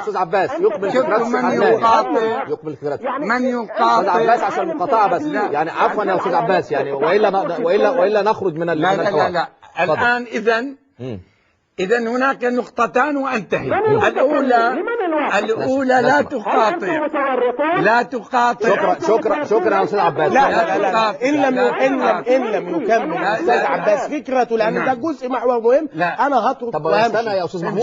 استاذ عباس يكمل فكرته. من يقاطع يكمل فكرته. يعني من يقاطع استاذ عباس عشان المقاطعه بس، يعني عفوا يا استاذ عباس، يعني والا نخرج من لا لا لا لا. الان إذا هناك نقطتان وأنتهي. الأولى لا تقاطع، لا تقاطع. شكرا يا أستاذ عباس. لا إن لم يكمل الأستاذ عباس فكرته، لأن ده جزء محور مهم. أنا هترك. طب استنى يا أستاذ محمود،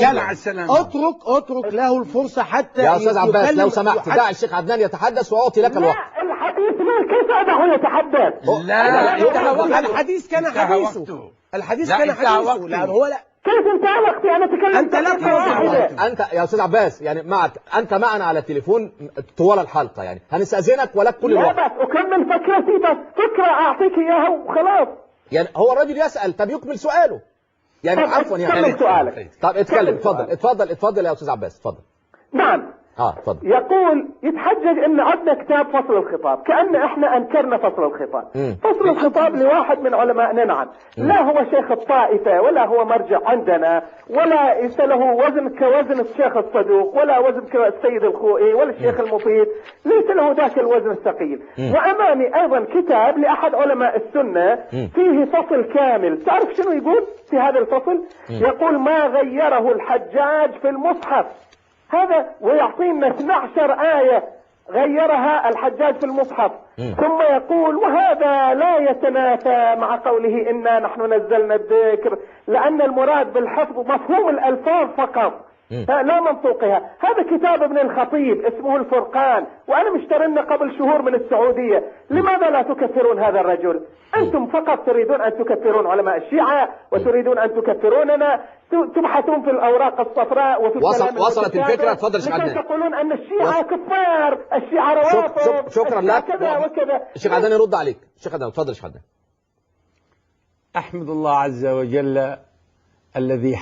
اترك له الفرصة حتى يا أستاذ عباس لو سمحت دع الشيخ عدنان يتحدث وأعطي لك الوقت. الحديث كيف أدعه يتحدث؟ لا الحديث كان حديثه. الحديث كان حديثه، لأن هو لا. كيف انتهى وقتي؟ انا تكلمت. انت لا انت يا استاذ عباس يعني معك، انت معنا على التليفون طوال الحلقه، يعني هنستاذنك ولك كل الوقت. لا بس اكمل فكرتي، بس فكره اعطيك اياها وخلاص. يعني هو الراجل يسال، طب يكمل سؤاله يعني. عفوا يعني كمل سؤالك. طب اتكلم، اتفضل يا استاذ عباس، اتفضل. نعم. اتفضل. يقول يتحجج ان عندنا كتاب فصل الخطاب، كأن احنا انكرنا فصل الخطاب. فصل الخطاب لواحد من علمائنا، نعم، لا هو شيخ الطائفة ولا هو مرجع عندنا، ولا ليس له وزن كوزن الشيخ الصدوق، ولا وزن كالسيد الخوئي ولا الشيخ المفيد، ليس له ذاك الوزن الثقيل. وامامي ايضا كتاب لاحد علماء السنة فيه فصل كامل. تعرف شنو يقول في هذا الفصل؟ يقول ما غيره الحجاج في المصحف هذا، ويعطينا 12 آية غيرها الحجاج في المصحف. ثم يقول وهذا لا يتنافى مع قوله إنا نحن نزلنا الذكر، لأن المراد بالحفظ مفهوم الألفاظ فقط لا منطوقها. هذا كتاب ابن الخطيب اسمه الفرقان، وأنا مشترينه قبل شهور من السعودية. لماذا لا تكفرون هذا الرجل؟ أنتم فقط تريدون أن تكفرون علماء الشيعة وتريدون أن تكفروننا، تبحثون في الأوراق الصفراء وفي وصلت الفكرة. تفضل شيخ عدنان. تقولون أن الشيعة كفار، الشيعة روافض، شكرا لك. كذا وكذا. الشيخ عدنان يرد عليك. الشيخ عدنان تفضل. الشيخ عدنان. أحمد الله عز وجل الذي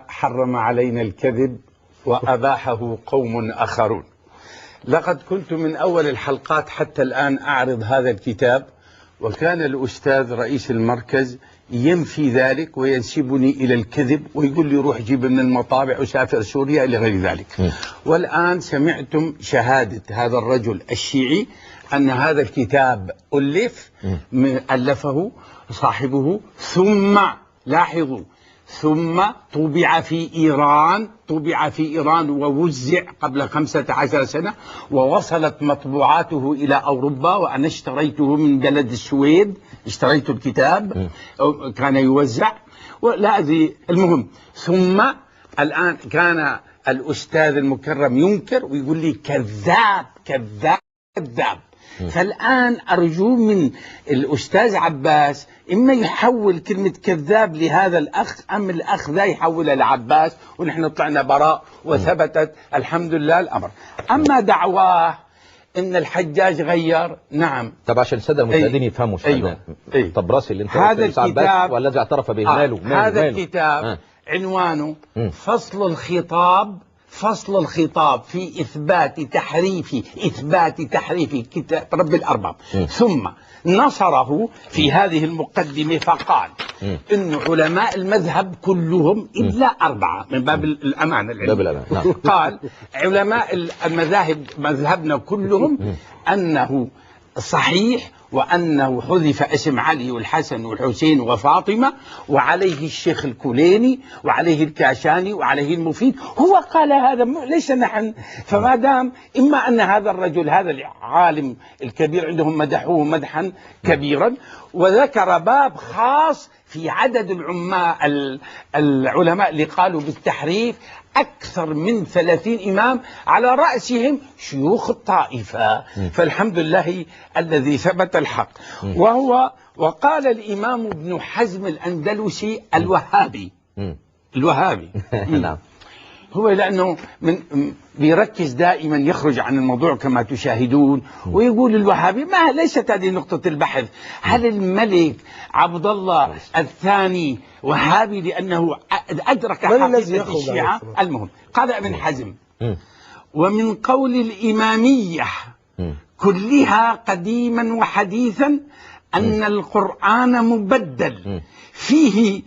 حرم علينا الكذب وأباحه قوم آخرون. لقد كنت من أول الحلقات حتى الآن أعرض هذا الكتاب، وكان الأستاذ رئيس المركز ينفي ذلك وينسبني إلى الكذب ويقول لي روح جيب من المطابع وسافر سوريا إلى غير ذلك. والآن سمعتم شهادة هذا الرجل الشيعي أن هذا الكتاب ألفه صاحبه، ثم لاحظوا ثم طبع في إيران ووزع قبل 15 سنة، ووصلت مطبوعاته إلى أوروبا، وأنا اشتريته من بلد السويد، اشتريت الكتاب كان يوزع ولا أدري. المهم ثم الآن كان الأستاذ المكرم ينكر ويقول لي كذاب كذاب كذاب. فالآن أرجو من الأستاذ عباس إما يحول كلمة كذاب لهذا الأخ، أم الأخ ذا يحولها لعباس ونحن طلعنا براء وثبتت الحمد لله الأمر. أما دعواه إن الحجاج غير، نعم. طب عشان السادة المشاهدين يفهموا شوية. طب راسي اللي انت هذا الكتاب والذي اعترف به ماله هذا الكتاب عنوانه فصل الخطاب في إثبات تحريف كتاب رب الأرباب. ثم نصره في هذه المقدمة فقال إن علماء المذهب كلهم إلا 4 من باب الأمانة العلمية. قال علماء المذاهب مذهبنا كلهم أنه صحيح، وأنه حذف اسم علي والحسن والحسين وفاطمة، وعليه الشيخ الكليني وعليه الكاشاني وعليه المفيد. هو قال هذا ليس نحن. فما دام إما أن هذا الرجل هذا العالم الكبير عندهم مدحوه مدحا كبيرا، وذكر باب خاص في عدد العلماء اللي قالوا بالتحريف أكثر من 30 إمام على رأسهم شيوخ الطائفة. فالحمد لله الذي ثبت الحق. وقال الإمام ابن حزم الأندلسي الوهابي نعم. هو لأنه بيركز دائما يخرج عن الموضوع كما تشاهدون، ويقول الوهابي ليست هذه نقطة البحث. هل الملك عبد الله الثاني وهابي لأنه أدرك حقيقة الشيعة؟ المهم قال ابن حزم ومن قول الإمامية كلها قديما وحديثا أن القرآن مبدل فيه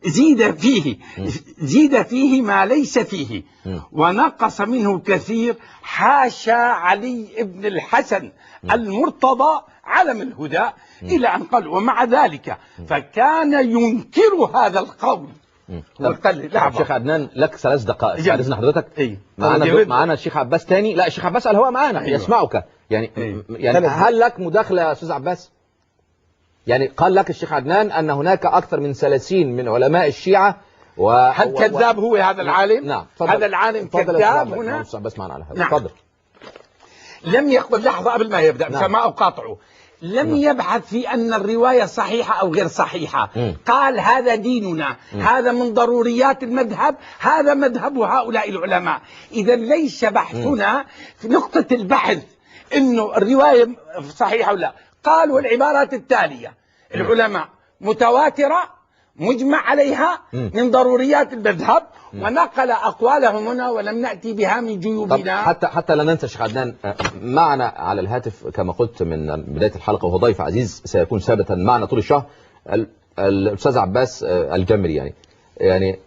زيد فيه ما ليس فيه ونقص منه كثير. حاشا علي بن الحسن المرتضى علم الهدى، إلى أن قال ومع ذلك فكان ينكر هذا القول. شيخ عدنان لك 3 دقائق بعد اذن حضرتك. معانا الشيخ عباس تاني. لا الشيخ عباس على الهواء معانا يسمعك يعني. يعني هل لك مداخله يا استاذ عباس؟ يعني قال لك الشيخ عدنان ان هناك اكثر من 30 من علماء الشيعه هل كذاب هو هذا العالم؟ نعم. هذا العالم كذاب هنا. بس معنا على هذا. تفضل. لم يقل لحظه قبل ما يبدا فما اقاطعه. لم يبحث في أن الرواية صحيحة أو غير صحيحة. قال هذا ديننا، هذا من ضروريات المذهب، هذا مذهب هؤلاء العلماء. إذا ليس بحثنا في نقطة البحث إنه الرواية صحيحة ولا. قالوا العبارات التالية: العلماء متواترة مجمع عليها من ضروريات المذهب، ونقل أقوالهم هنا ولم نأتي بها من جيوبنا. حتى لا ننسى شيخ عدنان، معنا على الهاتف كما قلت من بداية الحلقة وهو ضيف عزيز سيكون ثابتا معنا طول الشهر الأستاذ عباس الجمري. يعني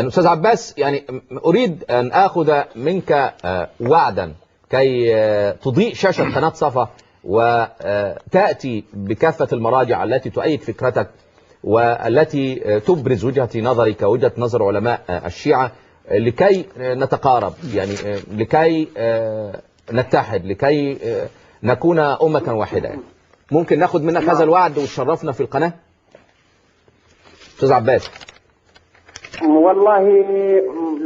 أستاذ عباس، يعني أريد أن آخذ منك وعدا كي تضيء شاشة قناة صفا وتأتي بكافة المراجع التي تؤيد فكرتك والتي تبرز وجهة نظرك ووجهة نظر علماء الشيعة، لكي نتقارب، يعني لكي نتحد، لكي نكون أمة واحدة. ممكن ناخد منك هذا الوعد وتشرفنا في القناة أستاذ عباس؟ والله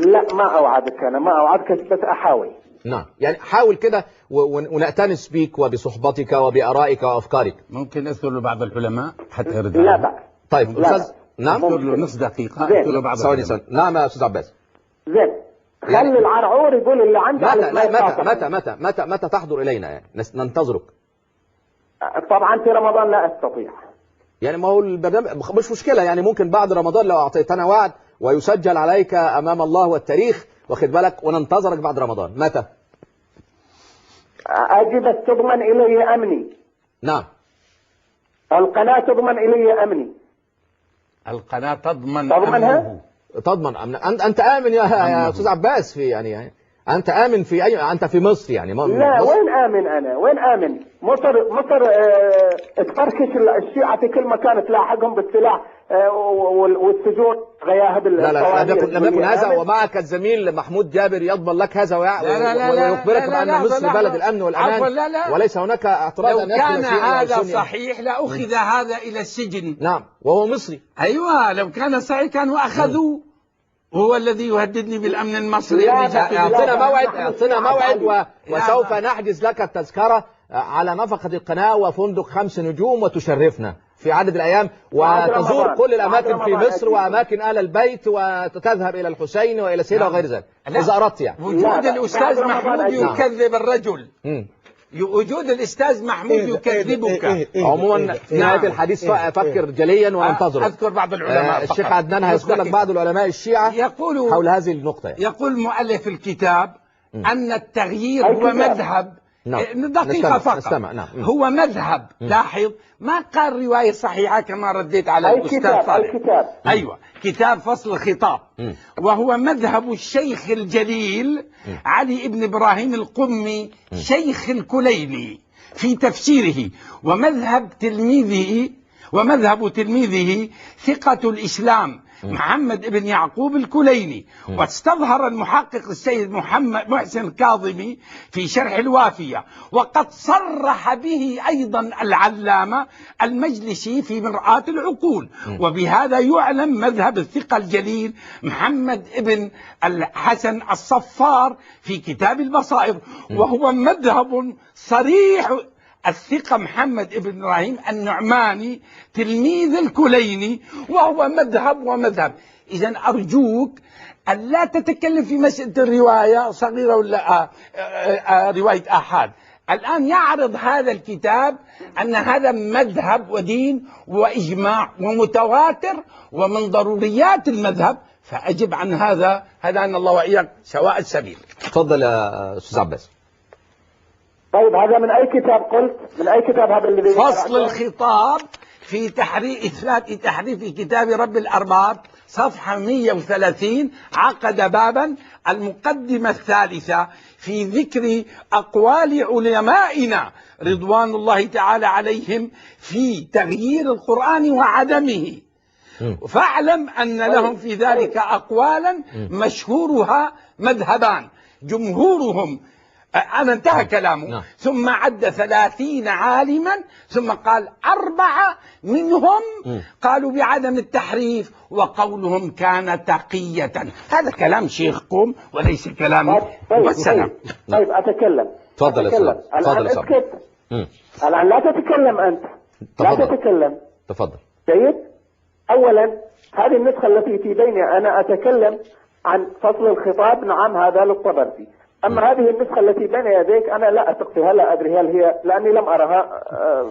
لا، ما أوعدك، أنا ما أوعدك، بس أحاول. نعم، يعني حاول كده ونأتنس بك وبصحبتك وبآرائك وأفكارك. ممكن أذكر له بعض العلماء حتى يرد. لا بأس. طيب أستاذ، نعم، أذكر له نص دقيقة أذكر له بعض العلماء. نعم يا أستاذ عباس. زين، خلي العرعور يقول اللي عنده. متى تحضر إلينا؟ يعني ننتظرك. طبعا في رمضان لا أستطيع. يعني ما هو البرنامج مش مشكلة، يعني ممكن بعد رمضان لو أعطيتنا وعد ويسجل عليك أمام الله والتاريخ، واخد بالك، وننتظرك بعد رمضان. متى؟ أجي بس تضمن إلي أمني. نعم. القناة تضمن إلي أمني. القناة تضمن تضمنها؟ تضمن أمن. أنت آمن يا أستاذ عباس في يعني أنت آمن في أنت في مصر يعني لا مصر. وين آمن أنا؟ وين آمن؟ مصر تفركش الشيعة في كل مكان، تلاحقهم بالسلاح والسجون غياهب. لا لم يكن هذا، ومعك الزميل محمود جابر يضمن لك هذا ويخبرك بأن مصر بلد الأمن والأمان، وليس هناك اعتراض. لو كان هذا صحيح لأخذ هذا إلى السجن. نعم، وهو مصري. أيوة، لو كان صحيح كانوا أخذوه. هو الذي يهددني بالأمن المصري. اعطنا موعد وسوف نحجز لك التذكرة على نفقة القناة وفندق 5 نجوم، وتشرفنا في عدد الأيام وتزور كل الأماكن في مصر وأماكن آل البيت، وتذهب إلى الحسين وإلى سيدة وغير ذلك إذا أردت. يعني وجود الأستاذ محمود يكذب الرجل. وجود الأستاذ محمود يكذبك. عموما في نهاية الحديث فكر جليا وننتظر. أذكر بعض العلماء. الشيخ عدنان هيذكر لك بعض العلماء الشيعة حول هذه النقطة. يقول مؤلف الكتاب أن التغيير هو مذهب. دقيقة فقط. نستمع. هو مذهب. لاحظ، ما قال رواية صحيحة كما رديت على الأستاذ صالح. أيوة، كتاب فصل الخطاب. وهو مذهب الشيخ الجليل علي بن إبراهيم القمي شيخ الكليني في تفسيره، ومذهب تلميذه ثقة الإسلام محمد بن يعقوب الكليني. واستظهر المحقق السيد محمد محسن الكاظمي في شرح الوافية، وقد صرح به أيضا العلامة المجلسي في مرآة العقول. وبهذا يعلم مذهب الثقة الجليل محمد بن الحسن الصفار في كتاب البصائر، وهو مذهب صريح. الثقة محمد بن إبراهيم النعماني تلميذ الكليني، وهو مذهب. إذا أرجوك أن لا تتكلم في مسألة الرواية صغيرة ولا رواية آحاد. الآن يعرض هذا الكتاب أن هذا مذهب ودين وإجماع ومتواتر ومن ضروريات المذهب، فأجب عن هذا أن الله وإياك سواء السبيل. تفضل يا أستاذ عباس. طيب هذا من أي كتاب قلت؟ من أي كتاب هذا اللي فصل الخطاب في إثبات تحريف كتاب رب الأرباب صفحة 130 عقد بابا المقدمة الثالثة في ذكر أقوال علمائنا رضوان الله تعالى عليهم في تغيير القرآن وعدمه. فاعلم أن لهم في ذلك أقوالا مشهورها مذهبان، جمهورهم أنا انتهى كلامه. ثم عد 30 عالما، ثم قال 4 منهم قالوا بعدم التحريف وقولهم كان تقية. هذا كلام شيخكم وليس كلامي. والسلام. طيب أتكلم. تفضل يا أستاذ. تفضل يا أستاذ. الآن لا تتكلم أنت. لا تتكلم. تفضل. جيد. أولا هذه النسخة التي في بيني أنا أتكلم عن فصل الخطاب، نعم هذا للطبرسي. أما هذه النسخة التي بين يديك أنا لا أثق فيها، لا أدري هل هي، لأني لم أراها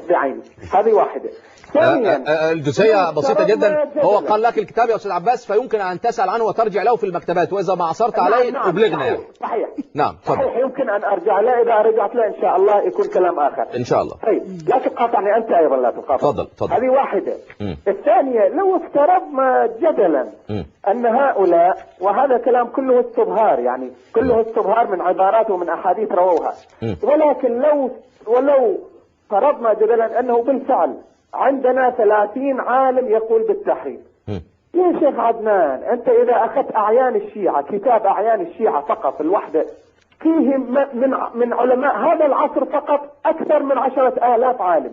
بعيني. هذه واحدة. ثانيا الجزئية بسيطة جدا. هو قال لك الكتاب يا أستاذ عباس فيمكن أن تسأل عنه وترجع له في المكتبات، وإذا ما عثرت عليه أبلغنا يعني. صحيح. نعم تفضل. صحيح، يمكن أن أرجع له، إذا رجعت له إن شاء الله يكون كلام آخر إن شاء الله. طيب لا تقاطعني أنت أيضا، لا تقاطعني. تفضل. هذه واحدة. الثانية لو افترضنا جدلا أن هؤلاء، وهذا كلام كله استظهار، يعني كله استظهار من عبارات ومن أحاديث رووها، ولكن ولو فرضنا جدلا أنه بالفعل عندنا 30 عالم يقول بالتحريف. يا شيخ عدنان، أنت إذا أخذت أعيان الشيعة، كتاب أعيان الشيعة فقط الوحدة فيه من علماء هذا العصر فقط أكثر من 10,000 عالم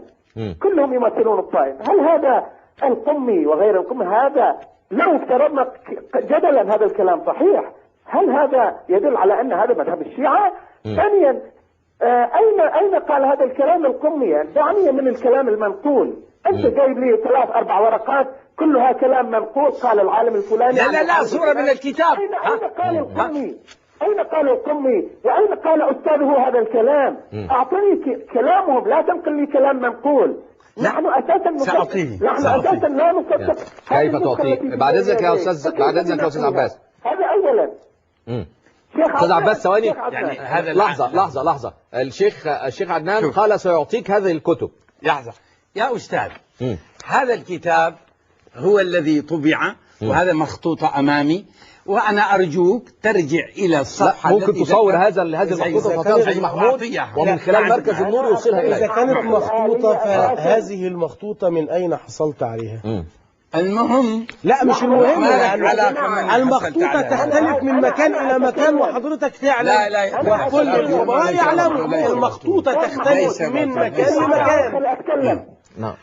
كلهم يمثلون الطائفة. هل هذا القمي وغير القمي، هذا لو افترضنا جدلا هذا الكلام صحيح، هل هذا يدل على أن هذا مذهب الشيعة؟ ثانيا أين قال هذا الكلام القمي؟ دعني من الكلام المنقول. أنت جايب لي 3-4 ورقات كلها كلام منقول، قال العالم الفلاني. لا صورة من الكتاب. أين قال القمي؟ أين قال القمي؟ وأين قال أستاذه هذا الكلام؟ أعطني كلامهم، لا تنقل لي كلام منقول. نحن أساسا لا نصدق. كيف تعطيه؟ بعد إذنك يا أستاذ عباس. هذا أولا. أستاذ عباس ثواني، يعني هذا لحظة. الشيخ عدنان قال سيعطيك هذه الكتب. لحظة يا أستاذ. هذا الكتاب هو الذي طبع، وهذا مخطوط أمامي، وأنا أرجوك ترجع إلى الصفحة. ممكن تصور هذه المخطوطة فقط محمود، ومن خلال مركز النور يوصلها إليك. إذا كانت مخطوطة فهذه المخطوطة من أين حصلت عليها؟ المهم لا مش المهم، المخطوطة تختلف من مكان إلى مكان، وحضرتك تعلم وكل الخبراء يعلموا المخطوطة تختلف من مكان لمكان.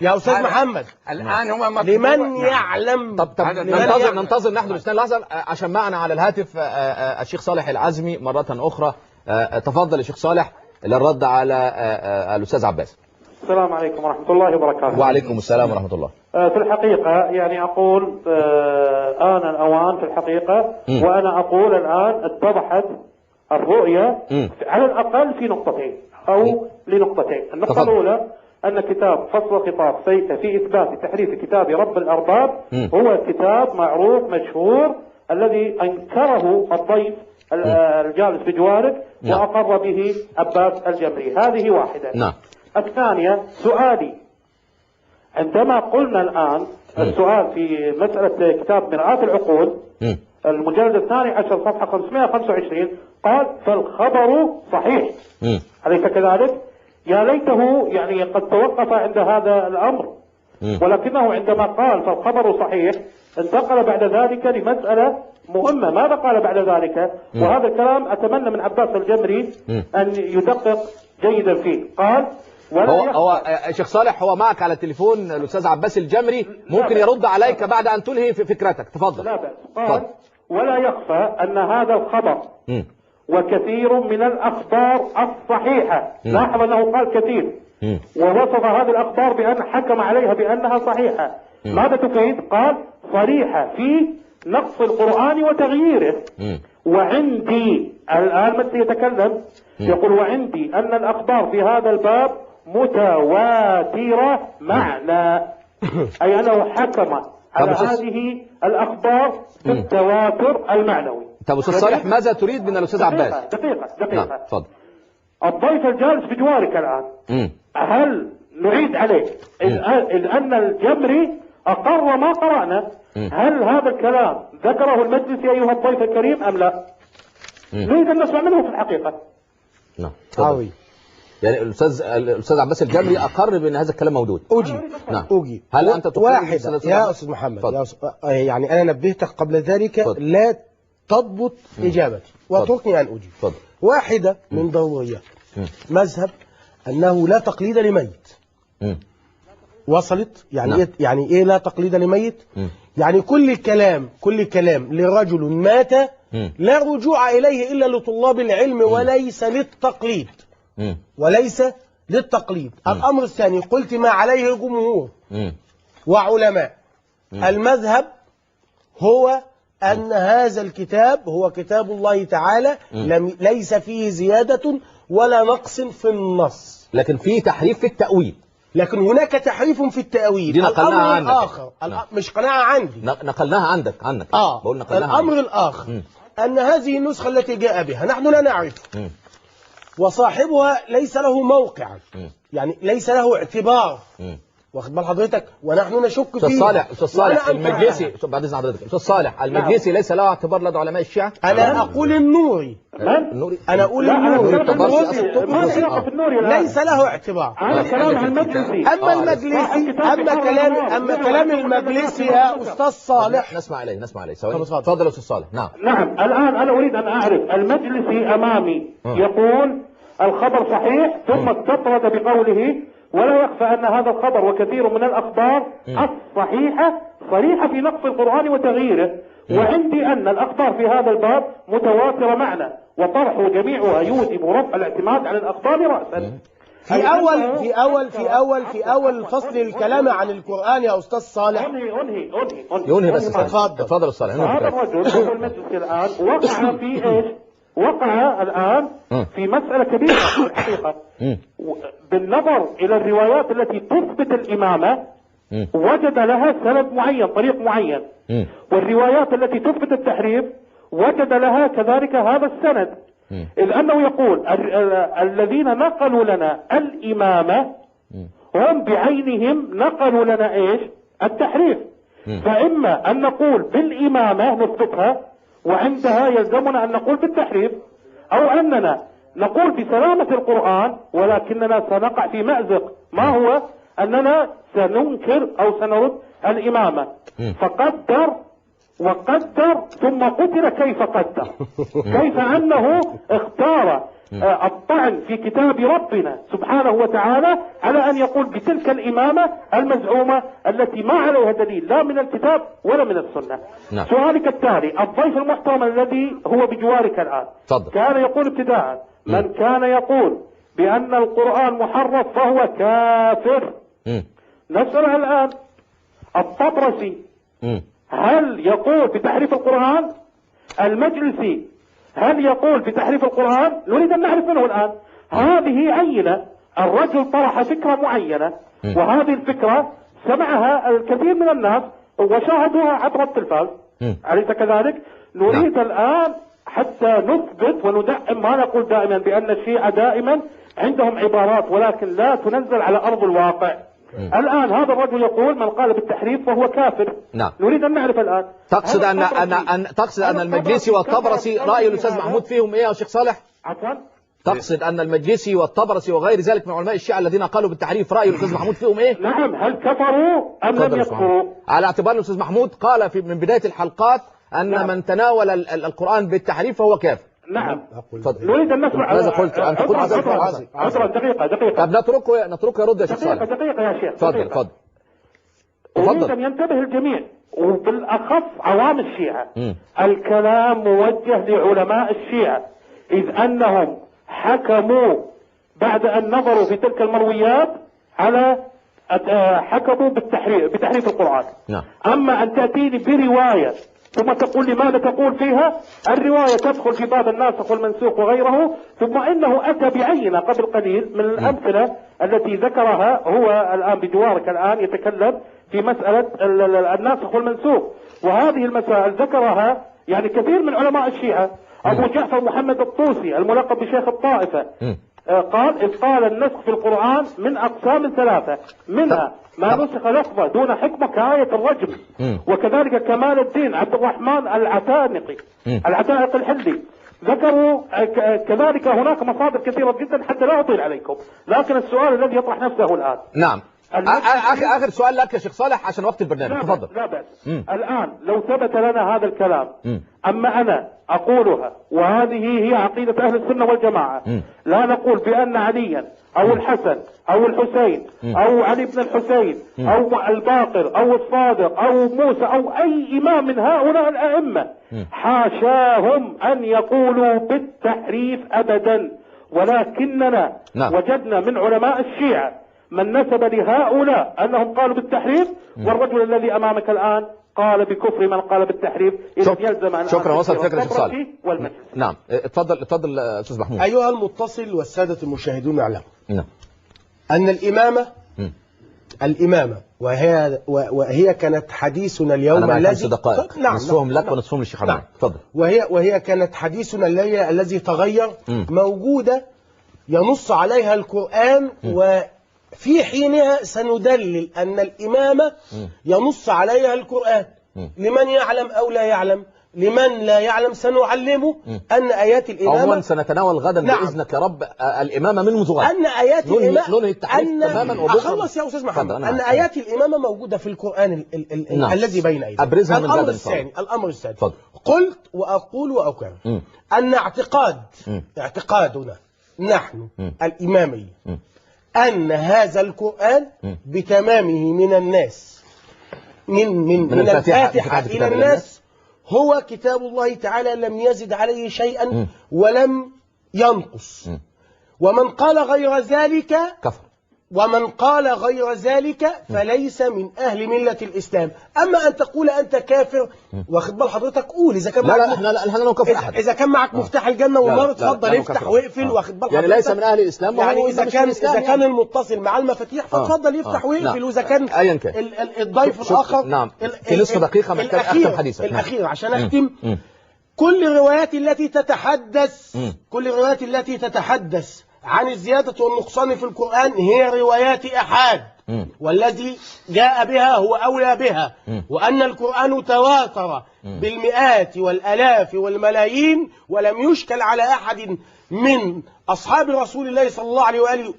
يا أستاذ محمد الآن هو لمن يعلم. طب ننتظر نحن الاثنين لحظة، عشان معنا على الهاتف الشيخ صالح العزمي مرة أخرى. تفضل يا شيخ صالح للرد على الأستاذ عباس. السلام عليكم ورحمة الله وبركاته. وعليكم السلام ورحمة الله. في الحقيقة يعني أقول آن الأوان في الحقيقة، وأنا أقول الآن اتضحت الرؤية على الأقل في نقطتين أو لنقطتين. النقطة الأولى أن كتاب فصل خطاب في إثبات تحريف كتاب رب الأرباب هو كتاب معروف مشهور الذي أنكره الضيف الجالس بجوارك وأقر به عباس الجمري. هذه واحدة. نعم. الثانية سؤالي، عندما قلنا الآن السؤال في مسألة كتاب مرآة العقول المجلد 12 صفحة 525 قال فالخبر صحيح، أليس كذلك؟ يا ليته يعني قد توقف عند هذا الأمر، ولكنه عندما قال فالخبر صحيح انتقل بعد ذلك لمسألة مهمة. ماذا قال بعد ذلك؟ وهذا الكلام أتمنى من عباس الجمري أن يدقق جيدا فيه. قال هو شيخ صالح هو معك على التليفون الأستاذ عباس الجمري، ممكن يرد عليك بعد أن تلهي في فكرتك. تفضل. لا بأس. قال ولا يخفى أن هذا الخبر وكثير من الأخبار الصحيحة، لاحظ أنه قال كثير، ووصف هذه الأخبار بأن حكم عليها بأنها صحيحة. ماذا تفيد؟ قال صريحة في نقص القرآن وتغييره. وعندي الآن متى يتكلم يقول وعندي أن الأخبار في هذا الباب متواترة معنى، أي أنه حكم على هذه الأخبار بالتواتر المعنوي. طب أستاذ صالح ماذا تريد من الأستاذ عباس؟ دقيقة. نعم. تفضل. الضيف الجالس بجوارك الآن هل نعيد عليه. إذ أن الجمري أقر ما قرأنا، هل هذا الكلام ذكره المجلسي أيها الضيف الكريم أم لا؟ نريد أن نسمع منه في الحقيقة. نعم. يعني الأستاذ عباس الجمري أقر بأن هذا الكلام موجود. نعم. هل أنت واحد يا أستاذ محمد، يعني أنا نبهتك قبل ذلك لا تضبط إجابتي واتركني أن أجيب. واحدة من ضروريات مذهب أنه لا تقليد لميت. وصلت؟ يعني نعم. يعني إيه لا تقليد لميت؟ يعني كل كلام لرجل مات لا رجوع إليه إلا لطلاب العلم وليس للتقليد. الأمر الثاني قلت ما عليه جمهور وعلماء المذهب هو أن هذا الكتاب هو كتاب الله تعالى، ليس فيه زيادة ولا نقص في النص، لكن فيه تحريف في التأويل. لكن هناك تحريف في التأويل. دي نقلناها عنك. الآخر مش قناعة عندي، نقلناها عنك. بقول نقلناها الأمر عنك. الآخر أن هذه النسخة التي جاء بها نحن لا نعرف، وصاحبها ليس له موقع، يعني ليس له اعتبار. واخد بال حضرتك؟ ونحن نشك فيه. أستاذ صالح المجلسي، بعد إذن حضرتك، أستاذ صالح المجلسي ليس له اعتبار لدى علماء الشيعة. أنا أقول النوري. أنا أقول النوري ليس له اعتبار. أما كلام المجلسي يا أستاذ صالح نسمع عليه تفضل أستاذ صالح. نعم. الآن أنا أريد أن أعرف المجلسي أمامي يقول الخبر صحيح ثم استطرد بقوله ولا يخفى أن هذا الخبر وكثير من الأخبار الصحيحة صريحة في نقص القرآن وتغييره، وعندي أن الأخبار في هذا الباب متواترة معنا وطرح جميعها يوجب رفع الاعتماد على الأخبار رأسا. في أول فصل الكلام عن القرآن يا أستاذ صالح. ينهي بس. تفضل صالح. هذا الرجل في المجلس الآن وقع في إيش؟ وقع الآن في مسألة كبيرة في الحقيقة. بالنظر إلى الروايات التي تثبت الإمامة وجد لها سند معين، طريق معين، والروايات التي تثبت التحريف وجد لها كذلك هذا السند، إذ أنه يقول الذين نقلوا لنا الإمامة هم بعينهم نقلوا لنا إيش؟ التحريف. فإما أن نقول بالإمامة نثبتها وعندها يلزمنا أن نقول بالتحريف، أو أننا نقول بسلامة القرآن ولكننا سنقع في مأزق، ما هو أننا سننكر أو سنرد الإمامة. فقدر وقدر ثم قتل كيف قدر، كيف أنه اختار الطعن في كتاب ربنا سبحانه وتعالى على أن يقول بتلك الإمامة المزعومة التي ما عليها دليل لا من الكتاب ولا من السنة. سؤالك التالي، الضيف المحترم الذي هو بجوارك الآن كان يقول ابتداء من كان يقول بأن القرآن محرف فهو كافر. نسأل الآن الطبرسي هل يقول بتحريف القرآن؟ المجلسي هل يقول بتحريف القرآن؟ نريد أن نعرف منه الآن. هذه عينة، الرجل طرح فكرة معينة وهذه الفكرة سمعها الكثير من الناس وشاهدوها عبر التلفاز، أليس كذلك؟ نريد الآن حتى نثبت وندعم ما نقول دائما بأن الشيعة دائما عندهم عبارات ولكن لا تنزل على أرض الواقع. الآن هذا الرجل يقول من قال بالتحريف فهو كافر. نريد أن نعرف الآن، تقصد أن المجلسي والطبرسي رأي الأستاذ محمود فيهم إيه يا شيخ صالح؟ عفوا؟ تقصد أن المجلسي والطبرسي وغير ذلك من علماء الشيعة الذين قالوا بالتحريف رأي الأستاذ محمود فيهم إيه؟ نعم، هل كفروا أم لم يكفروا؟ على اعتبار الأستاذ محمود قال من بداية الحلقات أن من تناول القرآن بالتحريف فهو كافر. نعم. نريد أن نسمع. ماذا قلت؟ أنت قلت عذرا دقيقة. طب نتركه يرد يا شيخ صالح. دقيقة يا شيخ. تفضل. أريد أن ينتبه الجميع وبالأخص عوام الشيعة. الكلام موجه لعلماء الشيعة، إذ أنهم حكموا بعد أن نظروا في تلك المرويات على حكموا بتحريف القرآن. أما أن تأتيني برواية ثم تقول لي ماذا تقول فيها؟ الرواية تدخل في باب الناسخ والمنسوخ وغيره، ثم إنه أتى بعينة قبل قليل من الأمثلة التي ذكرها هو الآن بجوارك الآن يتكلم في مسألة الناسخ والمنسوخ، وهذه المسائل ذكرها يعني كثير من علماء الشيعة. أبو جعفر محمد الطوسي الملقب بشيخ الطائفة قال إذ قال النسخ في القرآن من أقسام ثلاثة، منها ما نسخ لفظة دون حكمة كآية الرجم. وكذلك كمال الدين عبد الرحمن العتانقي الحلي ذكروا كذلك هناك مصادر كثيرة جدا حتى لا أطيل عليكم، لكن السؤال الذي يطرح نفسه الآن. نعم. آخر سؤال لك يا شيخ صالح عشان وقت البرنامج، تفضل. لا بأس. الآن لو ثبت لنا هذا الكلام، أما أنا أقولها وهذه هي عقيدة أهل السنة والجماعة، لا نقول بأن عليا أو الحسن أو الحسين أو علي بن الحسين أو الباقر أو الصادق أو موسى أو أي إمام من هؤلاء الأئمة حاشاهم أن يقولوا بالتحريف أبدا، ولكننا وجدنا من علماء الشيعة من نسب لهؤلاء أنهم قالوا بالتحريف، والرجل الذي أمامك الآن قال بكفر من قال بالتحريف. يلزم أن شكرا. وصلت فكرة شيخ صالح. نعم اتفضل أستاذ محمود. أيها المتصل والسادة المشاهدون يعلمون أن الإمامة وهي كانت حديثنا اليوم الذي نصفهم لك ونصفهم للشيخ عدنان. تفضل. وهي كانت حديثنا الذي تغير موجودة ينص عليها القرآن، وفي حينها سندلل أن الإمامة ينص عليها القرآن. لمن يعلم أو لا يعلم، لمن لا يعلم سنعلمه أن آيات الإمامة عموما سنتناول غدا بإذنك يا رب الإمامة من منذ غد، أن آيات الإمامة ننهي التحريف تماما. أخلص يا أستاذ محمد. أن آيات الإمامة موجودة في القرآن الذي بين أيدينا. أبرزها من غدا. الأمر الثاني قلت وأقول وأكرر أن اعتقادنا نحن الإمامي أن هذا القرآن بتمامه من الناس من الفاتحة إلى الناس هو كتاب الله تعالى، لم يزد عليه شيئا ولم ينقص. ومن قال غير ذلك كفر، ومن قال غير ذلك فليس من أهل ملة الإسلام. أما أن تقول أنت كافر، واخد بال حضرتك، قول إذا كان معك لا نكفر أحد. إذا كان معك مفتاح الجنة والنار اتفضل افتح واقفل، واخد بال يعني ليس من أهل الإسلام. يعني إذا كان المتصل مع المفاتيح فاتفضل يفتح ويقفل. وإذا كان الضيف الآخر في نصف دقيقة محتاج أختم حديثك. الأخير عشان أختم. كل الروايات التي تتحدث عن الزيادة والنقصان في القرآن هي روايات أحاد، والذي جاء بها هو أولى بها. وأن القرآن تواتر بالمئات والآلاف والملايين، ولم يشكل على أحد من أصحاب رسول الله صلى الله عليه وآله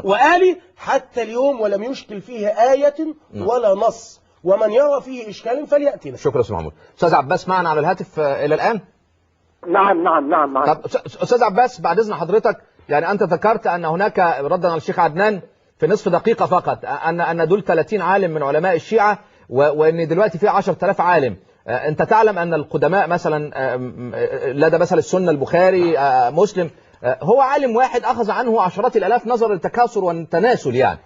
وآله حتى اليوم، ولم يشكل فيه آية ولا نص. ومن يرى فيه إشكال فليأتنا. شكرا أستاذ محمود. أستاذ عباس معنا على الهاتف إلى الآن؟ نعم. طب أستاذ عباس بعد إذن حضرتك، يعني أنت ذكرت أن هناك ردا على الشيخ عدنان في نصف دقيقة فقط أن دول 30 عالم من علماء الشيعة، وأن دلوقتي في 10,000 عالم. أنت تعلم أن القدماء مثلا لدى مثلا السنة البخاري مسلم هو عالم واحد أخذ عنه عشرات الآلاف نظرا للتكاثر والتناسل. يعني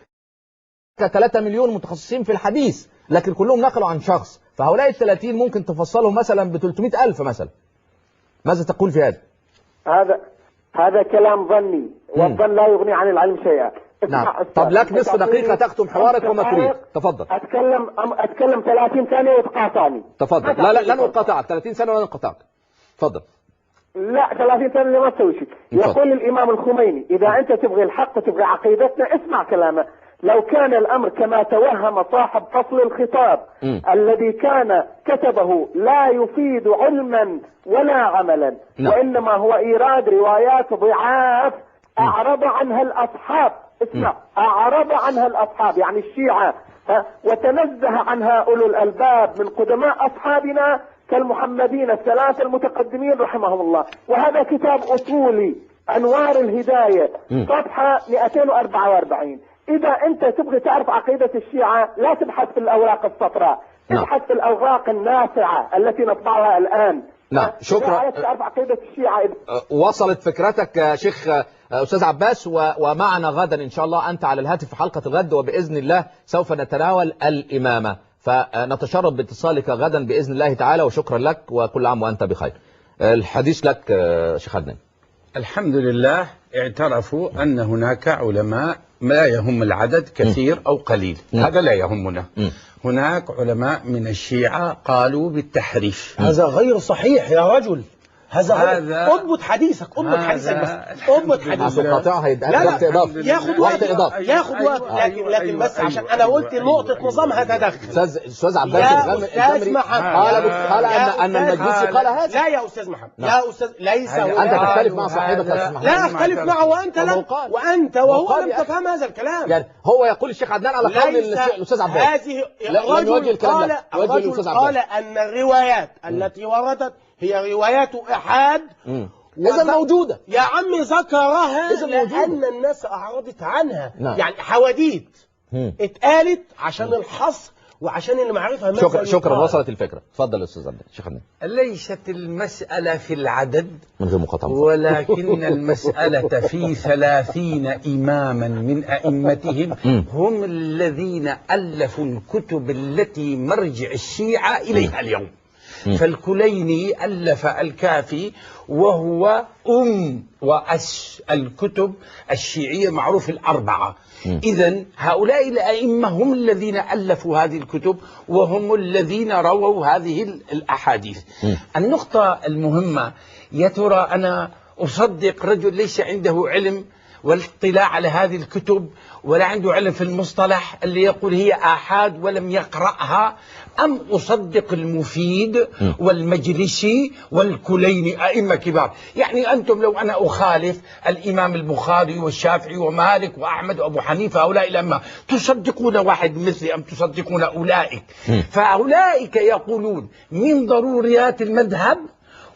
3 مليون متخصصين في الحديث، لكن كلهم نقلوا عن شخص. فهؤلاء 30 ممكن تفصلهم مثلا ب 300,000 مثلا. ماذا تقول في هذا؟ هذا كلام ظني، والظن لا يغني عن العلم شيئا. نعم. طب لك نصف دقيقة تختم حوارك وما تريد. تفضل. أتكلم 30 ثانية وتقاطعني. تفضل. لا لن أقاطعك 30 ثانية ولن أقاطعك. تفضل. لا 30 ثانية ما تسوي شيء. يقول الإمام الخميني إذا أنت تبغي الحق وتبغي عقيدتنا اسمع كلامه. لو كان الأمر كما توهم صاحب فصل الخطاب الذي كان كتبه لا يفيد علما ولا عملا، وإنما هو إيراد روايات ضعاف أعرض عنها الأصحاب. اسمع، أعرض عنها الأصحاب يعني الشيعة، وتنزه عنها أولو الألباب من قدماء أصحابنا كالمحمدين الثلاثة المتقدمين رحمهم الله. وهذا كتاب أصولي أنوار الهداية صفحة 244. إذا أنت تبغي تعرف عقيدة الشيعة لا تبحث في الأوراق الصفراء، تبحث في الأوراق النافعة التي نطبعها الآن. نعم شكرا. تعرف عقيدة الشيعة. وصلت فكرتك يا شيخ أستاذ عباس، ومعنا غدا إن شاء الله أنت على الهاتف في حلقة الغد، وبإذن الله سوف نتناول الإمامة، فنتشرف باتصالك غدا بإذن الله تعالى. وشكرا لك وكل عام وأنت بخير. الحديث لك شيخ عدنان. الحمد لله اعترفوا أن هناك علماء لا يهم العدد كثير أو قليل، هذا لا يهمنا. هناك علماء من الشيعة قالوا بالتحريف. هذا غير صحيح يا رجل. هذا اضبط حديثك، اضبط حديثك بس، اضبط حديثك. قاطعه هيدقق وقت اضافي، ياخد وقت اضافي، ياخد وقت، لكن بس عشان انا قلت نقطه نظام هتدخل. استاذ عباس استاذ محمد قال ان المجلسي قال هذا. لا يا استاذ محمد، يا استاذ ليس انت تختلف مع صاحبك يا استاذ محمد. لا اختلف معه وانت لا، وانت وهو لم تفهم هذا الكلام. يعني هو يقول الشيخ عدنان على قول الاستاذ عباس. هذه الرجل قال ان الروايات التي وردت هي روايات احاد. إذا موجودة يا عمي، ذكرها لأن الناس أعرضت عنها. نعم. يعني حواديت اتقالت عشان الحصر وعشان اللي معرفها. شكرا وصلت الفكرة. اتفضل يا أستاذ عبد الشيخ. ليست المسألة في العدد من غير مقاطعة، ولكن المسألة في 30 إماما من أئمتهم هم الذين ألفوا الكتب التي مرجع الشيعة إليها اليوم. فالكليني ألف الكافي وهو وأس الكتب الشيعية معروف الأربعة. إذن هؤلاء الأئمة هم الذين ألفوا هذه الكتب وهم الذين رووا هذه الأحاديث. النقطة المهمة، يا ترى أنا أصدق رجل ليس عنده علم والاطلاع على هذه الكتب ولا عنده علم في المصطلح اللي يقول هي آحاد ولم يقرأها، أم أصدق المفيد والمجلسي والكليني أئمة كبار؟ يعني أنتم لو أنا أخالف الإمام البخاري والشافعي ومالك وأحمد وأبو حنيفة هؤلاء الأئمة، تصدقون واحد مثلي أم تصدقون أولئك؟ فأولئك يقولون من ضروريات المذهب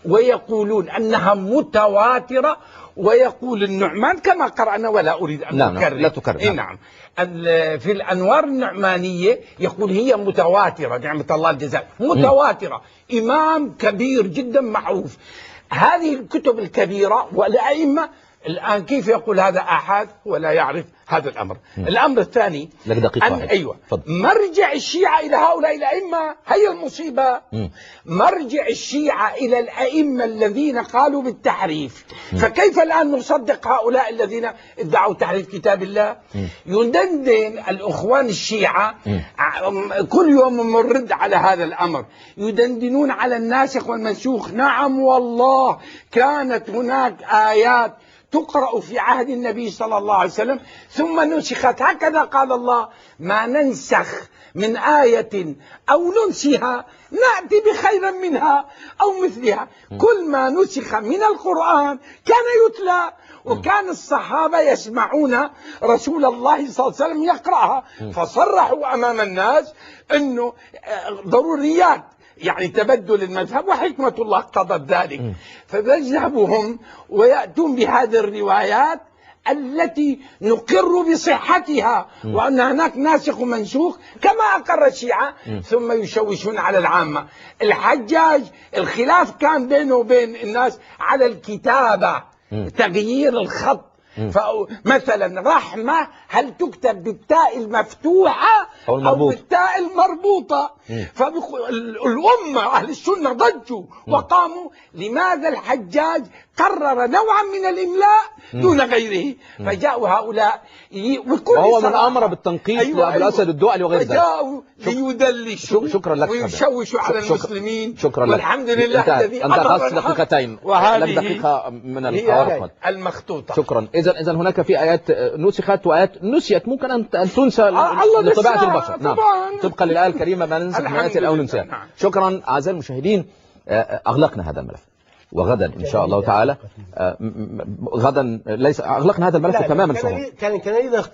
ويقولون أنها متواترة، ويقول النعمان كما قرأنا ولا أريد أن أكرر. لا تكرر. نعم. في الأنوار النعمانية يقول هي متواترة، نعمة الله الجزاء، متواترة، إمام كبير جدا معروف. هذه الكتب الكبيرة والأئمة الآن كيف يقول هذا آحاد ولا يعرف هذا الأمر؟ الأمر الثاني أيوة، مرجع الشيعة إلى هؤلاء الأئمة هي المصيبة. مرجع الشيعة إلى الأئمة الذين قالوا بالتحريف. فكيف الآن نصدق هؤلاء الذين ادعوا تحريف كتاب الله؟ يدندن الأخوان الشيعة كل يوم مرد على هذا الأمر، يدندنون على الناسخ والمنسوخ. نعم والله كانت هناك آيات تقرأ في عهد النبي صلى الله عليه وسلم ثم نسخت، هكذا قال الله: ما ننسخ من آية أو ننسها نأتي بخير منها أو مثلها. كل ما نسخ من القرآن كان يتلى، وكان الصحابة يسمعون رسول الله صلى الله عليه وسلم يقرأها، فصرحوا أمام الناس أنه ضروريات، يعني تبدل المذهب وحكمة الله اقتضت ذلك. فيذهبوا هم ويأتون بهذه الروايات التي نقر بصحتها وأن هناك ناسخ ومنسوخ كما أقر الشيعة، ثم يشوشون على العامة. الحجاج الخلاف كان بينه وبين الناس على الكتابة، تغيير الخط. فمثلا رحمة هل تكتب بالتاء المفتوحة أو بالتاء المربوطة؟ فالأمة أهل السنة ضجوا وقاموا: لماذا الحجاج قرر نوعا من الإملاء دون غيره؟ فجاءوا هؤلاء وهو من أمر بالتنقيط لأبو الأسد الدؤلي وغير ذلك، فجاءوا ليدلسوا شكرا لك ويشوشوا على المسلمين. شكرا لك. والحمد لله الذي أنت أخذت دقيقتين، لم دقيقة من الحوار المخطوطة. شكرا. إذا هناك في آيات نسخت وآيات نسيت، ممكن أن تنسى لطبيعة البشر. نعم، طبقا للآية الكريمة: ما ننسخ من آية أو ننساها. شكرا أعزائي المشاهدين. أغلقنا هذا الملف، وغدا إن شاء الله تعالى غدا ليس أغلقنا هذا الملف تماما. كان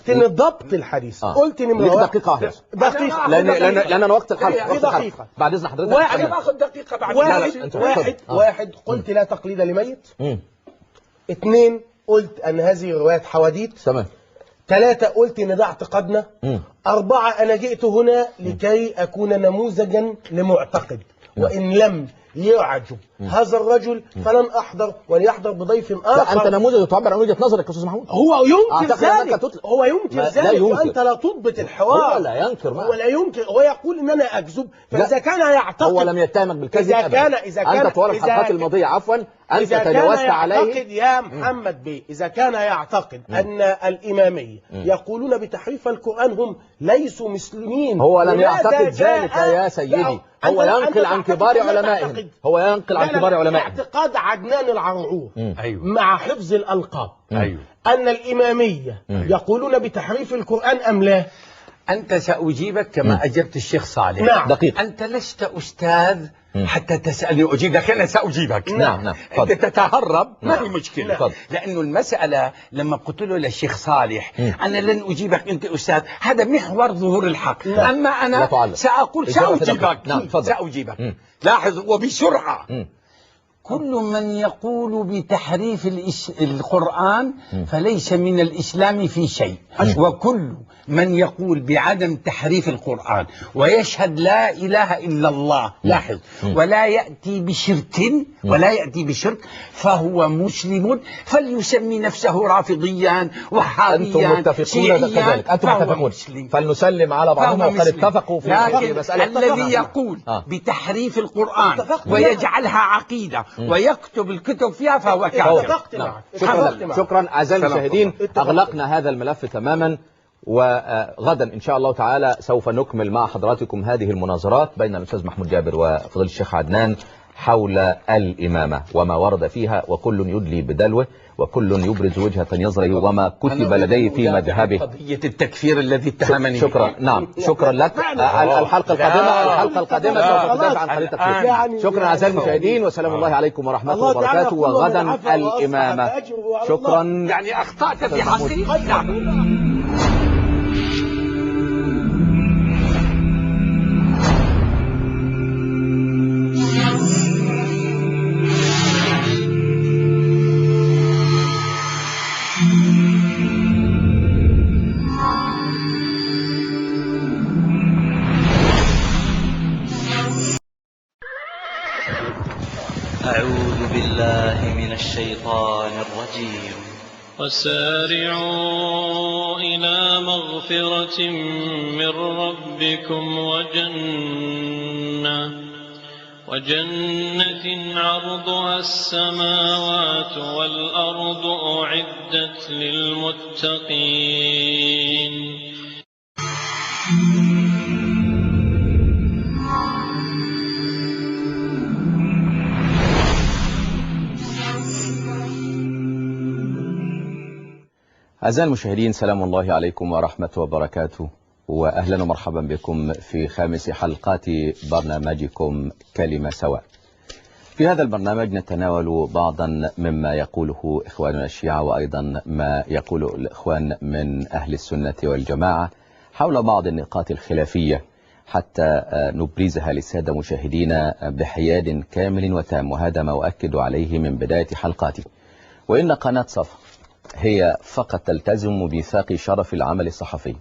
لي ضبط الحديث. قلت نمرة دقيقة واحدة، دقيقة، لأن وقت الحلقة دقيقة. بعد إذن حضرتك باخذ دقيقة بعد. واحد قلت لا تقليد لميت. 2 قلت أن هذه روايات حواديت. تمام. 3 قلت ان ده اعتقادنا. 4 انا جئت هنا لكي اكون نموذجا لمعتقد، وان لم يعجب هذا الرجل فلن احضر وليحضر بضيف اخر. لا، انت نموذج تعبر عن وجهة نظرك يا استاذ محمود. هو ينكر ذلك، هو ينكر ذلك، وانت لا تضبط الحوار. هو لا ينكر، هو لا ينكر، هو يقول ان انا اكذب. فاذا كان يعتقد، هو لم يتهمك بالكذب اذا كان انت طوال الحلقات الماضيه أنت إذا تجاوزت كان عليه. يعتقد يا محمد بيه، إذا كان يعتقد أن الإمامية يقولون بتحريف القرآن هم ليسوا مسلمين، هو لم لماذا يعتقد جاء- ذلك يا سيدي، لا، هو أنت ينقل عن تعتقد كبار كما علمائهم، تعتقد. هو ينقل عن لا، لا، كبار علمائهم. اعتقاد عدنان العرعور أيوه. مع حفظ الألقاب أيوه. أن الإمامية يقولون بتحريف القرآن أم لا؟ أنت سأجيبك كما أجبت الشيخ صالح. نعم. دقيق. أنت لست أستاذ حتى تسألني أجيبك، أنا سأجيبك. نعم. أنت تتهرب، ما في مشكلة. تفضل. لأنه المسألة لما قلت له للشيخ صالح أنا لن أجيبك أنت أستاذ، هذا محور ظهور الحق. أما لا أنا تعلق. سأقول إجابة سأجيبك. دقيقة. نعم، تفضل. سأجيبك. لاحظ وبسرعة. مم. كل من يقول بتحريف القرآن فليس من الإسلام في شيء، وكل من يقول بعدم تحريف القرآن ويشهد لا إله إلا الله، لاحظ، ولا يأتي بشرك فهو مسلم، فليسمي نفسه رافضيا وحابيا أنتم متفقون كذلك، أنتم متفقون، فلنسلم على بعضهم وقد اتفقوا في لكن مسألة. الذي يقول بتحريف القرآن ويجعلها عقيدة ويكتب الكتب فيها فهو كافر. شكرا أعزائي المشاهدين، أغلقنا هذا الملف تماما، وغدا إن شاء الله تعالى سوف نكمل مع حضراتكم هذه المناظرات بين الأستاذ محمود جابر وفضيلة الشيخ عدنان حول الإمامة وما ورد فيها، وكل يدلي بدلوه وكل يبرز وجهة نظره وما كتب لديه في مذهبه. قضية التكفير الذي اتهمني. شكرا. نعم، شكرا لك. الحلقة القادمة سوف تدافع عن قضية التكفير. شكرا أعزائي المشاهدين، وسلام الله عليكم ورحمة الله وبركاته، وغدا الإمامة. شكرا. يعني أخطأت في حقي. أعوذ بالله من الشيطان الرجيم. وسارعوا إلى مغفرة من ربكم وجنة عرضها السماوات والأرض أعدت للمتقين. أعزائي المشاهدين، سلام الله عليكم ورحمة وبركاته، وأهلا ومرحبا بكم في خامس حلقات برنامجكم كلمة سواء. في هذا البرنامج نتناول بعضا مما يقوله إخواننا الشيعة، وأيضا ما يقوله الإخوان من أهل السنة والجماعة حول بعض النقاط الخلافية، حتى نبرزها للسادة مشاهدينا بحياد كامل وتام، وهذا ما أؤكد عليه من بداية حلقاتي. وإن قناة صفا هي فقط تلتزم بميثاق شرف العمل الصحفي،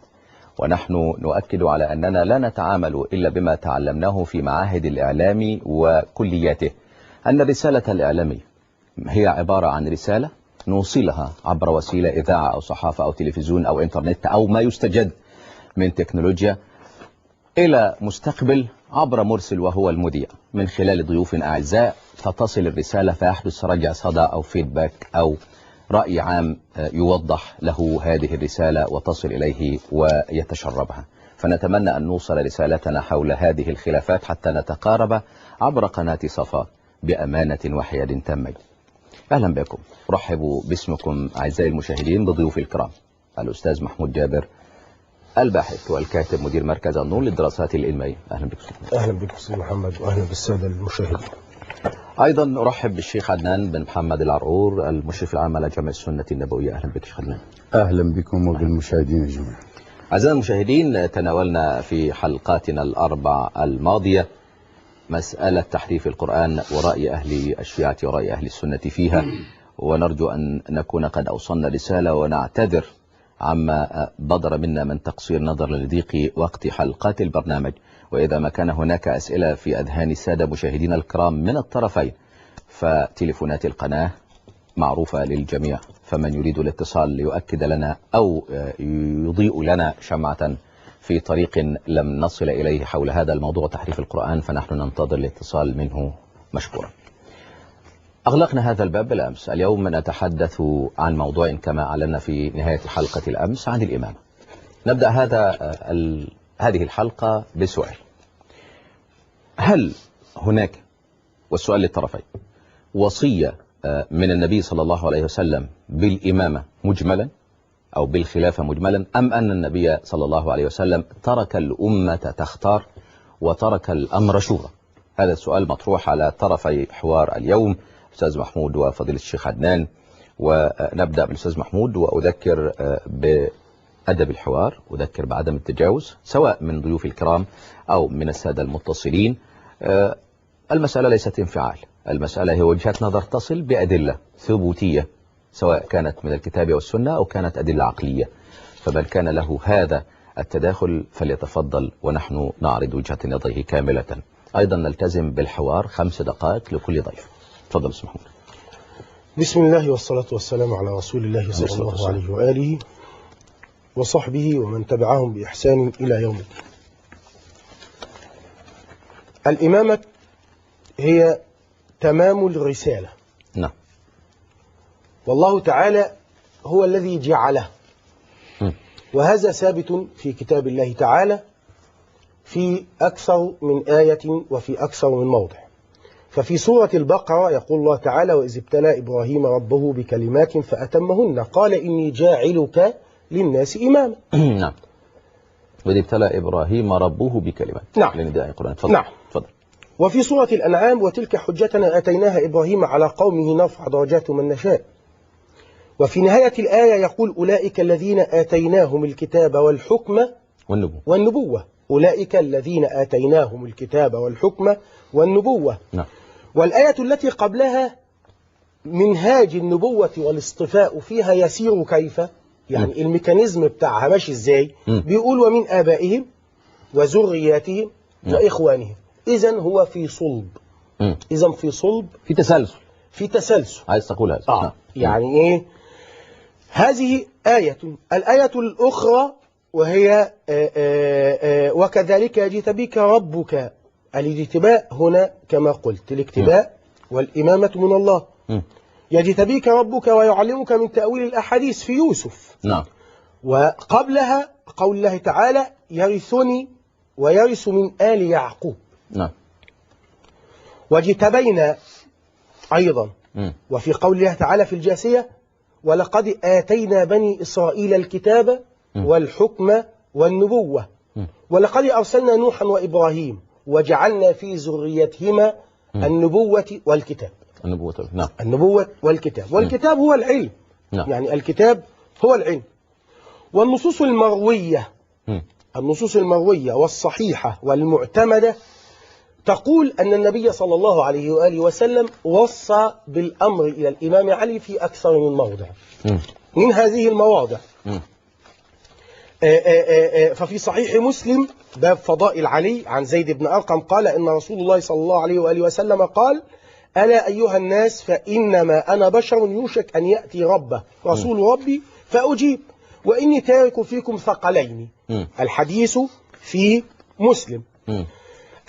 ونحن نؤكد على أننا لا نتعامل إلا بما تعلمناه في معاهد الإعلام وكلياته، أن الرسالة الإعلامية هي عبارة عن رسالة نوصلها عبر وسيلة إذاعة أو صحافة أو تلفزيون أو إنترنت أو ما يستجد من تكنولوجيا إلى مستقبل عبر مرسل وهو المذيع، من خلال ضيوف أعزاء فتصل الرسالة فيحدث رجع صدى أو فيدباك أو رأي عام يوضح له هذه الرسالة وتصل إليه ويتشربها. فنتمنى أن نوصل رسالتنا حول هذه الخلافات حتى نتقارب عبر قناة صفا بأمانة وحياد تامين. أهلا بكم، أرحب باسمكم أعزائي المشاهدين بضيوف الكرام، الأستاذ محمود جابر الباحث والكاتب مدير مركز النور للدراسات العلمية. أهلا بكم. أهلا بك أستاذ محمد، وأهلا بالسادة المشاهدين. أيضا أرحب بالشيخ عدنان بن محمد العرعور المشرف العام على جامع السنة النبوية. أهلا بك شيخ عدنان. أهلا بكم وبالمشاهدين جميعا. أعزائي المشاهدين، تناولنا في حلقاتنا الأربع الماضية مسألة تحريف القرآن ورأي أهل الشيعة ورأي أهل السنة فيها، ونرجو أن نكون قد أوصلنا رسالة، ونعتذر عما بدر منا من تقصير نظر لضيق وقت حلقات البرنامج. وإذا ما كان هناك أسئلة في أذهان السادة مشاهدينا الكرام من الطرفين فتليفونات القناة معروفة للجميع، فمن يريد الاتصال ليؤكد لنا أو يضيء لنا شمعة في طريق لم نصل إليه حول هذا الموضوع تحريف القرآن فنحن ننتظر الاتصال منه مشكورا. أغلقنا هذا الباب بالأمس. اليوم نتحدث عن موضوع كما أعلنا في نهاية حلقة الأمس عن الإمامة. نبدأ هذه الحلقة بسؤال: هل هناك، والسؤال للطرفين، وصية من النبي صلى الله عليه وسلم بالإمامة مجملا أو بالخلافة مجملا، أم أن النبي صلى الله عليه وسلم ترك الأمة تختار وترك الأمر شورى؟ هذا السؤال مطروح على طرفي حوار اليوم، أستاذ محمود وفضيلة الشيخ عدنان. ونبدأ بالأستاذ محمود، وأذكر بأدب الحوار، أذكر بعدم التجاوز سواء من ضيوف الكرام أو من السادة المتصلين. المسألة ليست انفعال، المسألة هي وجهات نظر تصل بأدلة ثبوتية، سواء كانت من الكتاب والسنة أو كانت أدلة عقلية. فمن كان له هذا التداخل فليتفضل ونحن نعرض وجهة نظره كاملة. أيضا نلتزم بالحوار 5 دقائق لكل ضيف. تفضل أستاذ محمود. بسم الله والصلاة والسلام على رسول الله صلى الله عليه وآله وصحبه ومن تبعهم بإحسان إلى يوم الدين. الإمامة هي تمام الرسالة. نعم. والله تعالى هو الذي جعله، وهذا ثابت في كتاب الله تعالى في أكثر من آية وفي أكثر من موضع. ففي سورة البقرة يقول الله تعالى: وإذ ابتلى إبراهيم ربه بكلمات فأتمهن قال إني جاعلك للناس إماما. نعم. وإذ ابتلى إبراهيم ربه بكلمات. نعم. لنداء القرآن. تفضل. نعم. تفضل. وفي سورة الأنعام: وتلك حجتنا آتيناها إبراهيم على قومه نرفع درجات من نشاء. وفي نهاية الآية يقول: أولئك الذين آتيناهم الكتاب والحكم والنبوة. أولئك الذين آتيناهم الكتاب والحكم والنبوة. نعم. والآية التي قبلها: منهاج النبوة والاصطفاء فيها يسير كيف، يعني الميكانيزم بتاعها ماشي ازاي. بيقول: ومن آبائهم وذرياتهم وإخوانهم. إذن هو في صلب. إذن في صلب، في تسلسل. عايز تقول هذا؟ يعني إيه؟ هذه آية. الآية الأخرى وهي وكذلك يجتبيك ربك. الاجتباء هنا كما قلت الاكتباء والإمامة من الله. يجتبيك ربك ويعلمك من تأويل الأحاديث في يوسف. نعم. وقبلها قول الله تعالى: يرثني ويرث من آل يعقوب. نعم. واجتبينا أيضا. وفي قول الله تعالى في الجاثية: ولقد آتينا بني إسرائيل الكتاب والحكم والنبوة ولقد أرسلنا نوحا وإبراهيم وجعلنا في ذريتهما النبوة والكتاب. نعم. النبوة والكتاب. والكتاب هو العلم. نعم. يعني الكتاب هو العلم. والنصوص المروية، النصوص المروية والصحيحة والمعتمدة تقول أن النبي صلى الله عليه وآله وسلم وصى بالأمر إلى الإمام علي في أكثر من موضع. من هذه المواضع ففي صحيح مسلم باب فضائل علي عن زيد بن أرقم قال: إن رسول الله صلى الله عليه وآله وسلم قال: ألا أيها الناس فإنما أنا بشر يوشك أن يأتي ربه رسول ربي فأجيب، وإني تارك فيكم ثقلين. الحديث في مسلم.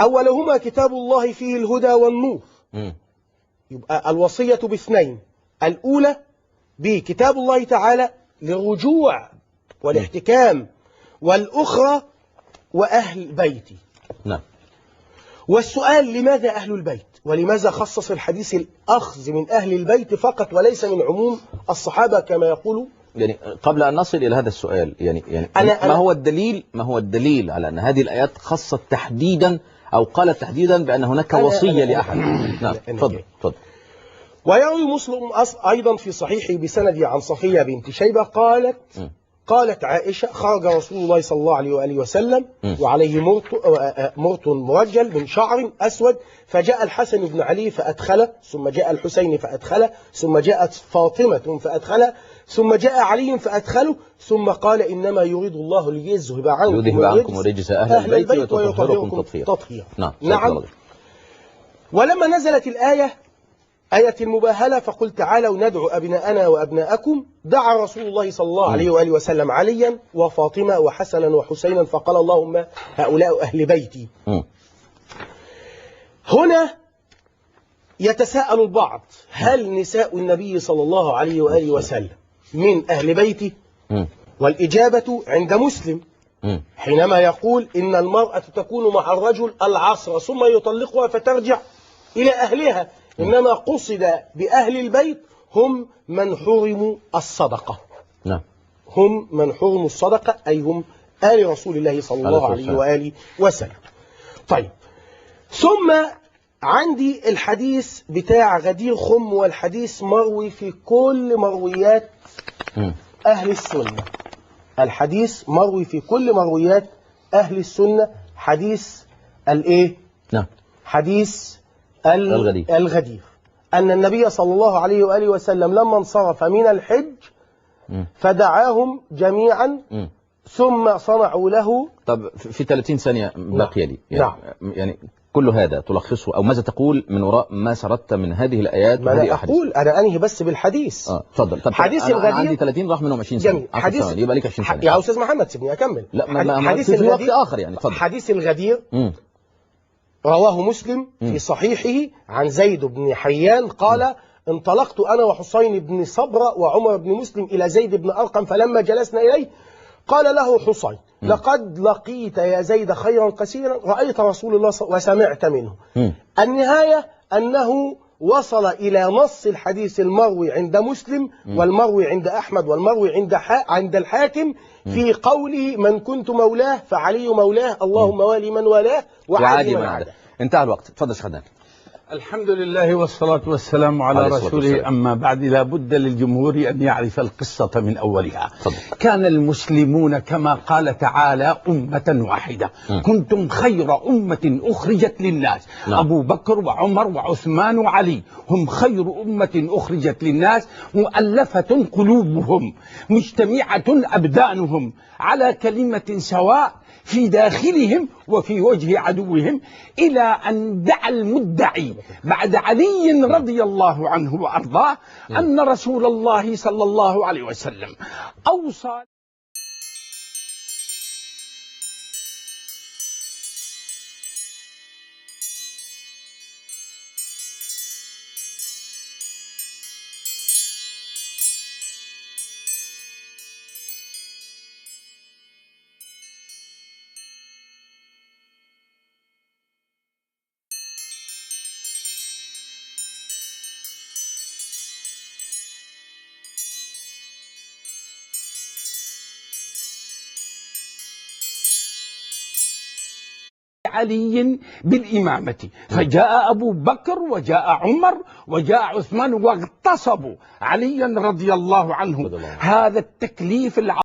أولهما كتاب الله فيه الهدى والنور. يبقى الوصية باثنين: الأولى بكتاب الله تعالى للرجوع والاحتكام، والأخرى وأهل بيتي. نعم. والسؤال: لماذا أهل البيت؟ ولماذا خصص الحديث الأخذ من أهل البيت فقط وليس من عموم الصحابة كما يقولوا؟ يعني قبل أن نصل إلى هذا السؤال، يعني ما هو الدليل على أن هذه الآيات خصت تحديدا أو قالت تحديدا بأن هناك وصية لأحد؟ نعم. تفضل. ويروي مسلم أيضا في صحيحه بسنده عن صفية بنت شيبة قالت عائشة: خرج رسول الله صلى الله عليه وآله وسلم وعليه مرط مرجل من شعر أسود، فجاء الحسن بن علي فأدخله، ثم جاء الحسين فأدخله، ثم جاءت فاطمة فأدخله، ثم جاء علي فأدخله، ثم قال: إنما يريد الله ليذهب عنكم رجس أهل البيت ويطهركم تطهيرا. نعم. ولما نزلت الآية آية المباهلة فقل تعالوا ندعو أبناءنا وأبناءكم، دعا رسول الله صلى الله عليه وآله وسلم عليا وفاطمة وحسنا وحسينا فقال: اللهم هؤلاء أهل بيتي. هنا يتساءل البعض هل نساء النبي صلى الله عليه وآله وسلم من أهل بيته؟ والإجابة عند مسلم حينما يقول إن المرأة تكون مع الرجل العصر ثم يطلقها فترجع إلى أهلها، إنما قصد بأهل البيت هم من حرموا الصدقة. هم من حرموا الصدقة، أي هم آل رسول الله صلى الله عليه وآله وسلم. طيب، ثم عندي الحديث بتاع غدير خم، والحديث مروي في كل مرويات أهل السنة. الحديث مروي في كل مرويات أهل السنة، حديث الإيه؟ حديث الغدير، أن النبي صلى الله عليه وآله وسلم لما انصرف من الحج فدعاهم جميعا ثم صنعوا له. طب في 30 ثانية باقية لي يعني كل هذا تلخصه، أو ماذا تقول من وراء ما سردت من هذه الآيات ما أنا أقول أنا أنهي بس بالحديث. اتفضل. طب حديث الغدير عندي 30 راح منهم 20 ثانية. حديث يبقى ليك 20 ثانية يا أستاذ محمد، سيبني أكمل. لا حديث في وقت آخر يعني. اتفضل. حديث الغدير رواه مسلم في صحيحه عن زيد بن حيان قال انطلقت أنا وحسين بن صبرة وعمر بن مسلم إلى زيد بن أرقم، فلما جلسنا إليه قال له حسين لقد لقيت يا زيد خيرا كثيرا رأيت رسول الله وسمعت منه. النهاية أنه وصل إلى نص الحديث المروي عند مسلم والمروي عند أحمد والمروي عند الحاكم في قوله من كنت مولاه فعلي مولاه اللهم والي من والاه وعادي من عاده. انتهى الوقت. اتفضل شيخ عدنان. الحمد لله والصلاة والسلام على رسوله. أما بعد، لا بد للجمهور أن يعرف القصة من أولها. كان المسلمون كما قال تعالى أمة واحدة. كنتم خير أمة أخرجت للناس. أبو بكر وعمر وعثمان وعلي هم خير أمة أخرجت للناس، مؤلفة قلوبهم، مجتمعة أبدانهم على كلمة سواء في داخلهم وفي وجه عدوهم، إلى أن دعا المدعي بعد علي رضي الله عنه وأرضاه أن رسول الله صلى الله عليه وسلم أوصى علي بالإمامة، فجاء أبو بكر وجاء عمر وجاء عثمان واغتصبوا عليا رضي الله عنه. هذا التكليف